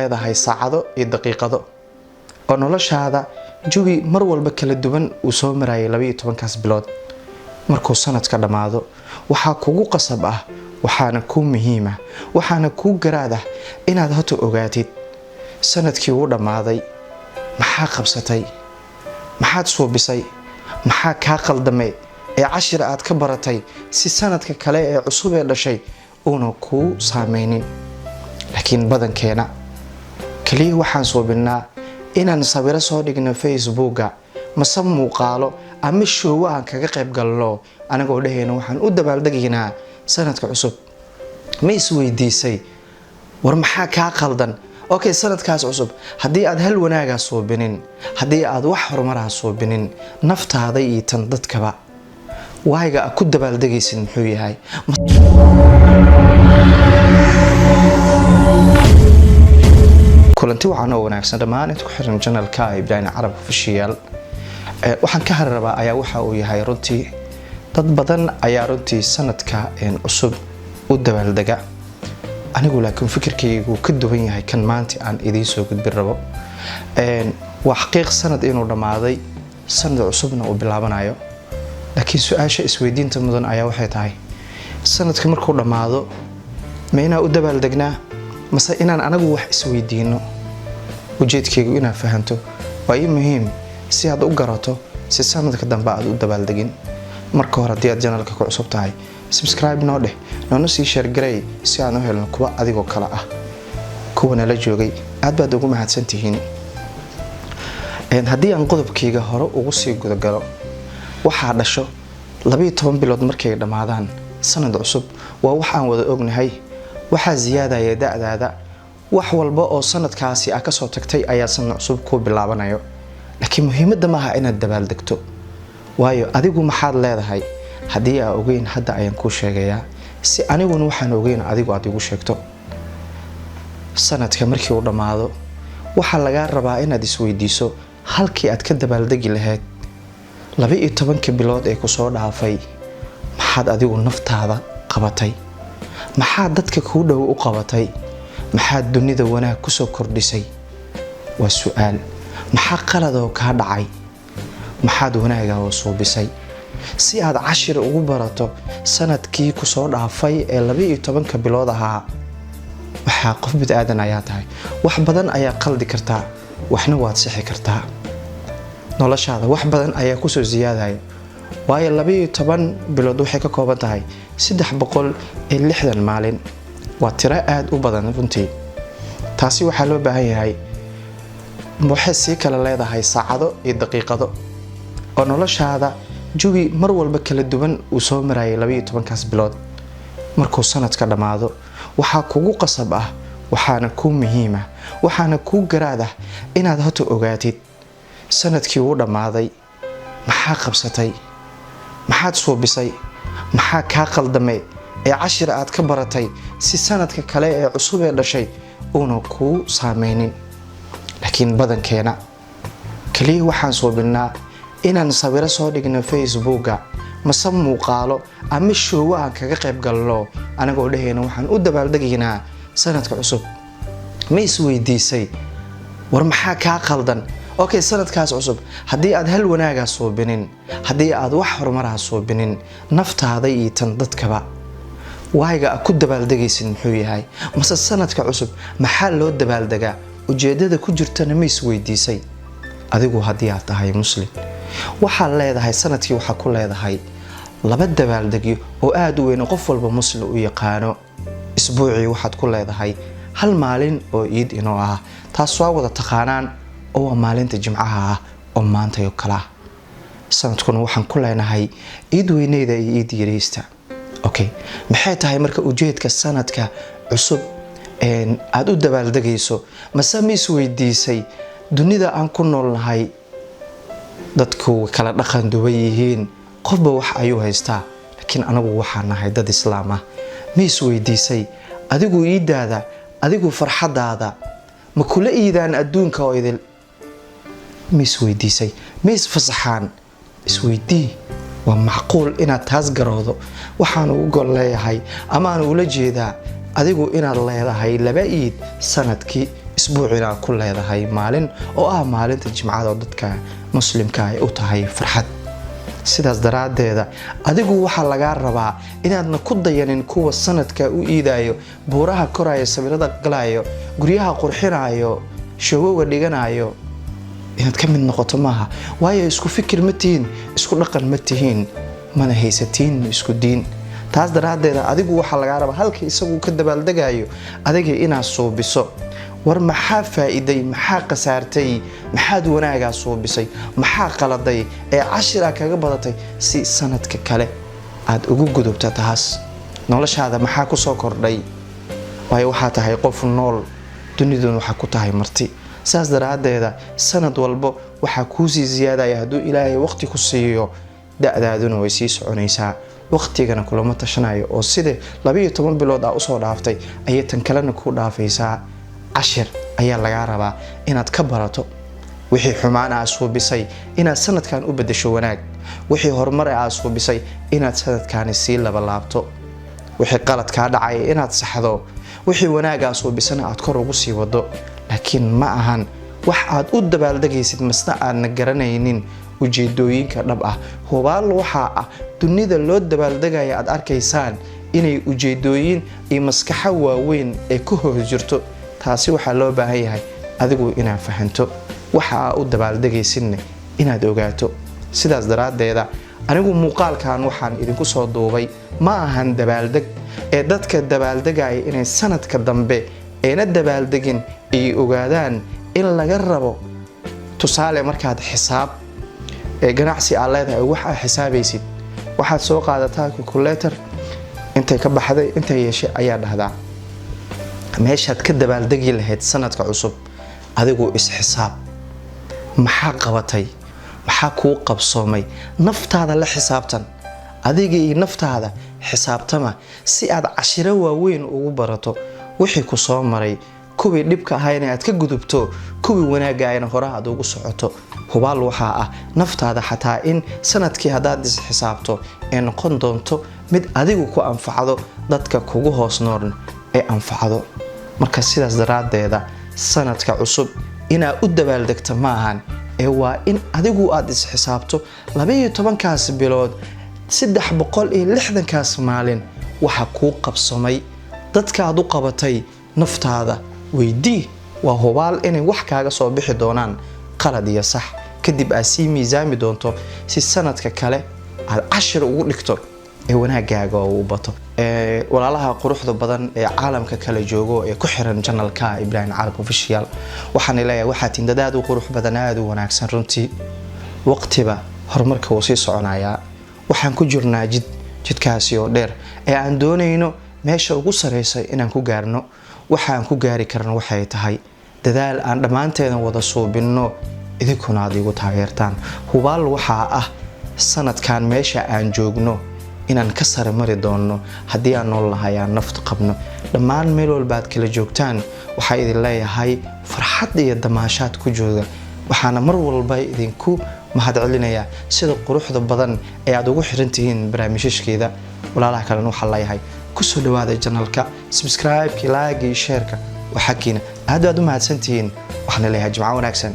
leedahay saacado iyo daqiiqado oo noloshaada jawi mar walba kala duwan uu soo marayay 12 bilood markuu sanadka dhamaado waxa kugu qasab ah waxaana ku muhiim ah waxaana ku garaada inaad hoto ogaatid sanadkii uu dhamaaday maxaa qabsatay maxaad suubisay maxaa ka qaldamay ee cashir aad ka baratay si sanadka kale ee cusub ee dhashay uuna ku saameynin laakiin badankeena kaliya waxaan suubinaa inaan sawiro soo dhigno Facebooka mase muuqaalo ama show aan kaga qayb galno anagoo dhaheena waxaan u dabaaldegaynaa sanadka cusub ma isweydiisay war maxaa ka qaldan okay sanadkaas cusub hadii aad hal wanaaga suubinin hadii aad wax horumar ah suubinin naftaada iyo tan dadkaba waayiga ku dabaaldegaysid muxuu yahay kulanti waxaan oo wanaagsan dhamaan inta ku xiran channelka Ibrahim Arab Official waxaan ka harrabaa ayaa waxa uu yahay runtii dad badan ayaa runtii sanadka cusub u dabaaldega anigu laakiin fikirkaygu ka duwan yahay kan maanta aan idin soo gudbin rabo waa xaqiiq sanad inuu dhamaaday sanad cusubna uu bilaabanayo laakiin su'aasha isweydiinta mudan ayaa waxay tahay sanadka markuu dhamaado ma inaan u dabaaldegnaa mase inaan anagu wax isweydiino ujeedkaygu inaan fahanto waa muhiim si aad u garato si sanadka dambe aad u dabaaldegin marka hore hadii aad channelka ku cusub tahay subscribe noo dheh noona sii share garay si aan u helno kuwa adigoo kala ah kuwana la joogay aad baad ugu mahadsantihiin hadii aan qodobkayga hore ugu sii gudagalo waxa dhasho 12 bilood markay dhamaadaan sanad cusub waa wax aan wada ognahay waxa ziyaadaya da'daada wax walba oo sanadkaasi ka soo tagtay ayaa sanad cusub ku bilaabanayo laakiin muhiimadda ma aha inaad dabaaldegto waayo adigu maxaad leedahay hadii aad ogeyn hadda ayaan ku sheegayaa si aniguna waxaan ogeyn adigu aad igu sheegto sanadka markii uu dhamaado waxa laga rabaa inaad isweydiiso halkii aad ka dabaaldegi lahayd 12 bilood ee ku soo dhaafay maxaad adigu naftaada qabatay maxaad dadka ku dhow u qabatay maxaad dunida wanaag ku soo kordhisay waa su'aal maxaa qalad oo ka dhacay maxaad wanaaga oo suubisay si aad cashir ugu barato sanadkii ku soo dhaafay ee 12 bilood ahaa waxa qof bid aadan ayaa tahay wax badan ayaa qaldi kartaa waxna waad sixi kartaa noloshaada wax badan ayaa ku soo ziyaadaya waayo 12 bilood waxay ka kooban tahay 360 maalin waa tiro aad u badan runtii taasi waxa loo baahan yahay waxay si kala leedahay saacado iyo daqiiqado oo noloshaada jawi mar walba kala duwan uu soo marayay 12 bilood markuu sanadka dhamaado waxa kugu qasab ah waxaana ku muhiim ah waxaana ku garaada inaad hoto ogaatid sanadkii uu dhamaaday maxaa qabsatay maxaad suubisay maxaa ka qaldamay ee cashir aad ka baratay si sanadka kale ee cusub ee dhashay uuna ku saameynin laakiin badankeena kaliya waxaan suubinaa inaan sawiro soo dhigno Facebooka mase muuqaalo ama show aan kaga qayb galno anagoo dhaheena waxaan u dabaaldegaynaa sanadka cusub ma isweydiisay war maxaa ka qaldan okay sanadkaas cusub hadii aad hal wanaaga suubinin hadii aad wax horumar ah suubinin naftaada iyo tan dadkaba waayiga ku dabaaldegaysid muxuu yahay mase sanadka cusub maxaa loo dabaaldegaa ujeedada ku jirtana ma isweydiisay adigu hadii aad tahay muslim waxa leedahay sanadkii waxa ku leedahay laba dabaaldegyo oo aad u weyn qof walba muslim u yaqaano isbuucii waxaad ku leedahay hal maalin oo Eid inoo ah taas waa wada taqaanaan oo maalinta Jimcaha ah oo maanta iyo kala sanadkuna waxaan ku leenahay Eid weynayda iyo Eid yariista okay maxay tahay marka ujeedka sanadka cusub aad u dabaaldegayso mase ma isweydiisay dunida aan ku noolnahay dadku kala dhaqan duwan yihiin qofba wax ayuu haystaa laakiin anagu waxaan nahay dad islaam ah ma isweydiisay adigu iidaada adigu farxadaada ma kula iidaan adduunka oo idil ma isweydiisay ma isfasaxaan isweydii waa macquul inaad taas garoodo waxaan ugu gol leeyahay ama aan ula jeedaa adigu inaad leedahay laba Eid sanadkii isbuucina ku leedahay maalin oo ah maalinta jimcada oo dadka muslimka ay u tahay farxad. sidaas daraadeeda adigu waxa laga rabaa inaadna ku dayanin kuwa sanadka u iidayo buuraha koraya sawirada galaayo guryaha qurxinayo showga dhiganayo inaad ka mid noqoto maaha waayo isku fikir ma tihiin isku dhaqan ma tihiin mana haysatiin isku diin. taas daraadeeda adigu waxa laga rabaa halka isagu ka dabaaldegayo adiga inaad suubiso war maxaa faa'iiday maxaa qasaartay maxaad wanaaga suubisay maxaa qaladay ee cashira kaga badatay si sanadka kale aad ugu gudubto taas noloshaada maxaa ku soo kordhay waayo waxa tahay qof nool duniduna waxa ku tahay marti. saas daraadeeda sanad walba waxa ku sii ziyaadaya haduu Ilaahay waqti ku siiyo da'daaduna way sii soconaysaa waqtigana kulama tashanayo oo sida 12 bilood ah u soo dhaaftay ayay tan kalena ku dhaafaysaa. cashir ayaa laga rabaa inaad ka barato wixii xumaan ah suubisay inaad sanadkan u bedesho wanaag wixii horumar ah suubisay inaad sanadkan sii laba laabto wixii qalad ka dhacay inaad saxdo wixii wanaag ah suubisana aad kor ugu sii wado laakiin ma ahan wax aad u dabaaldegaysid masna aad garanaynin ujeedooyinka dhab ah. hubaal waxa ah dunida loo dabaaldegayo aad arkaysaan inay ujeedooyin iyo maskaxa waaweyn ee ku hoos jirto. taasi waxa loo baahan yahay adigu inaad fahanto waxa u dabaaldegaysidna inaad ogaato. sidaas daraadeeda anigu muuqaalkan waxaan idinku soo duubay ma ahan dabaaldeg ee dadka dabaaldegaya inay sanadka dambe eena dabaaldegin ay ogaadaan in laga rabo tusaale markaad xisaab ee ganacsi aad leedahay waxa xisaabaysid waxaad soo qaadataa calculator intay ka baxday intay yeeshay ayaa dhahdaa meeshaad ka dabaaldegi lahayd sanadka cusub adigu is xisaab maxaa qabatay maxaa ku qabsoomay naftaada la xisaabtan adiga iyo naftaada xisaabtama si aad cashiro waaweyn ugu barato wixii ku soo maray kuwii dhibka ahayna aad ka gudubto kuwii wanaaga ayna hore aad ugu socoto. hubaal waxa ah naftaada xataa in sanadkii hadaad is xisaabto ee noqon doonto mid adigu ku anfacdo dadka kugu hoos noorn ee anfacdo. marka sidaas daraadeeda sanadka cusub ina u dabaaldegto ma ahan ee waa in adigu aad is xisaabto 12 kaas bilood 360 kaas maalin waxa ku qabsamay dadka aad u qabatay naftaada weydii waa hubaal inay wax kaaga soo bixi doonaan qalad iyo sax kadib aad si miisaami doonto si sanadka kale aad cashir ugu dhigto ee wanaagaaga oo u bato. walaalaha quruxda badan ee caalamka kala joogo ee ku xiran channelka Ibrahim Carab Official waxaan leeyahay waxa tindadaad u qurux badan aad u wanaagsan runtii waqtiba horumarka uu sii soconaya waxaan ku jirnaa jidkaasi oo dheer ee aan doonayno meesha ugu sareysay inaan ku gaarno waxaan ku gaari karno waxay tahay dadaal aan dhamaanteedan wada suubinno idinkuna aad igu taageertaan. hubaal waxa ah sanadkan meesha aan joogno inaan ka sare mari doono hadii aan nool lahay aan nafta qabno dhammaan meel walba aad kala joogtaan waxa idin leeyahay farxad iyo damaashaad ku jooga waxaana mar walba idinku mahad celinaya sida quruxda badan ee aad ugu xirantihiin barnaamijyaskeeda. walaalaha kale waxa leeyahay ku soo dhawaada channelka subscribe like iyo share ka waxa kiina aad u mahadsantihiin waxaan leeyahay jimco wanaagsan.